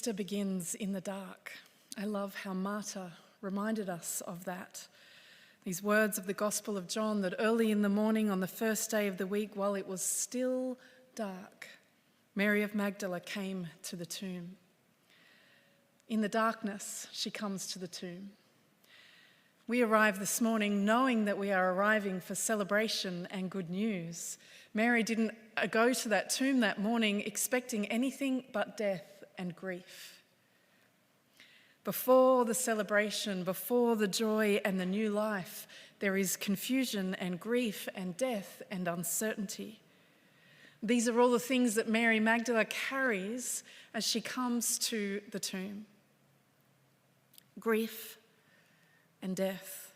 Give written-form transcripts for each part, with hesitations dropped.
Easter begins in the dark. I love how Marta reminded us of that. These words of the Gospel of John, that early in the morning on the first day of the week, while it was still dark, Mary of Magdala came to the tomb. In the darkness, she comes to the tomb. We arrive this morning knowing that we are arriving for celebration and good news. Mary didn't go to that tomb that morning expecting anything but death and grief. Before the celebration, before the joy and the new life, there is confusion and grief and death and uncertainty. These are all the things that Mary Magdala carries as she comes to the tomb. Grief and death.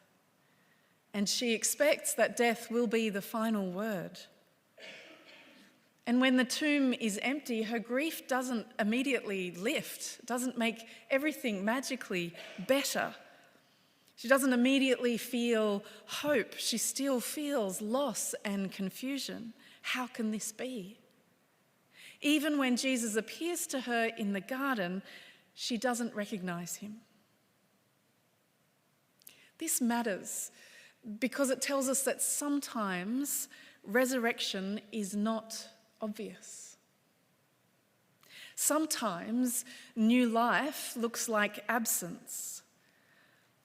And she expects that death will be the final word. And when the tomb is empty, her grief doesn't immediately lift, doesn't make everything magically better. She doesn't immediately feel hope. She still feels loss and confusion. How can this be? Even when Jesus appears to her in the garden, she doesn't recognize him. This matters because it tells us that sometimes resurrection is not obvious. Sometimes new life looks like absence,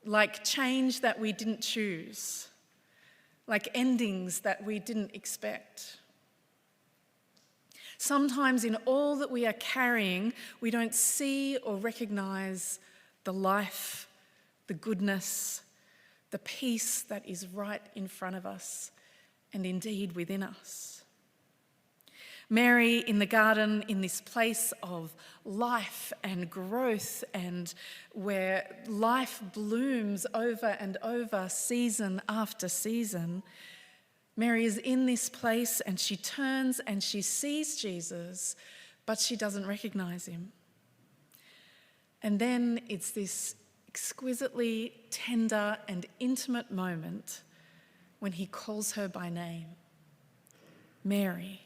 like change that we didn't choose, like endings that we didn't expect. Sometimes in all that we are carrying, we don't see or recognize the life, the goodness, the peace that is right in front of us and indeed within us. Mary in the garden, in this place of life and growth and where life blooms over and over, season after season, Mary is in this place and she turns and she sees Jesus, but she doesn't recognize him. And then it's this exquisitely tender and intimate moment when he calls her by name, Mary.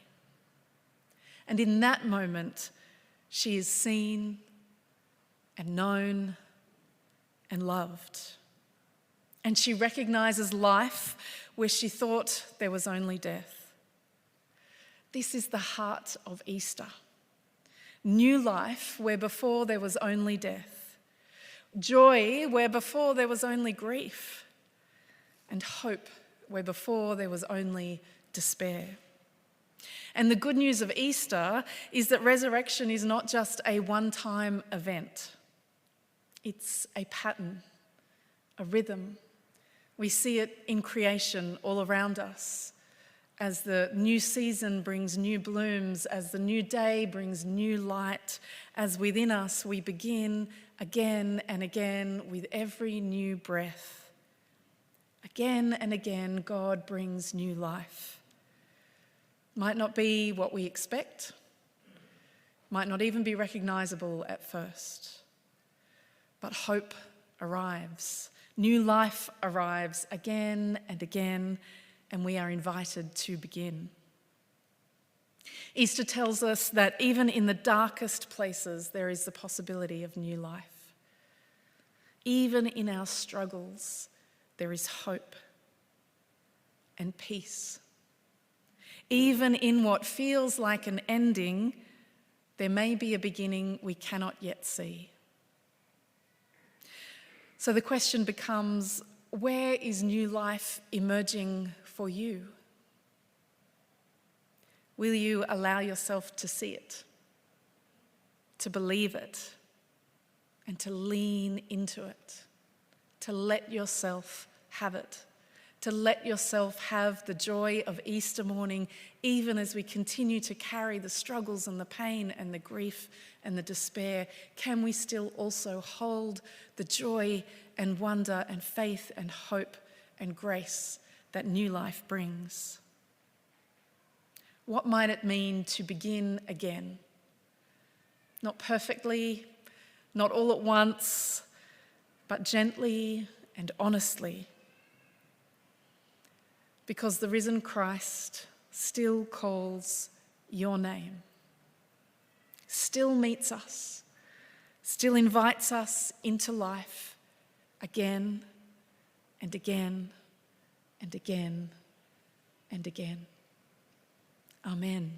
And in that moment, she is seen and known and loved. And she recognizes life where she thought there was only death. This is the heart of Easter. New life where before there was only death. Joy where before there was only grief. And hope where before there was only despair. And the good news of Easter is that resurrection is not just a one-time event. It's a pattern, a rhythm. We see it in creation all around us. As the new season brings new blooms, as the new day brings new light, as within us we begin again and again with every new breath. Again and again, God brings new life. Might not be what we expect, might not even be recognizable at first, but hope arrives. New life arrives again and again, and we are invited to begin. Easter tells us that even in the darkest places, there is the possibility of new life. Even in our struggles, there is hope and peace. Even in what feels like an ending, there may be a beginning we cannot yet see. So the question becomes, where is new life emerging for you? Will you allow yourself to see it, to believe it, and to lean into it, to let yourself have it? To let yourself have the joy of Easter morning, even as we continue to carry the struggles and the pain and the grief and the despair, can we still also hold the joy and wonder and faith and hope and grace that new life brings? What might it mean to begin again? Not perfectly, not all at once, but gently and honestly. Because the risen Christ still calls your name, still meets us, still invites us into life again and again and again and again. Amen.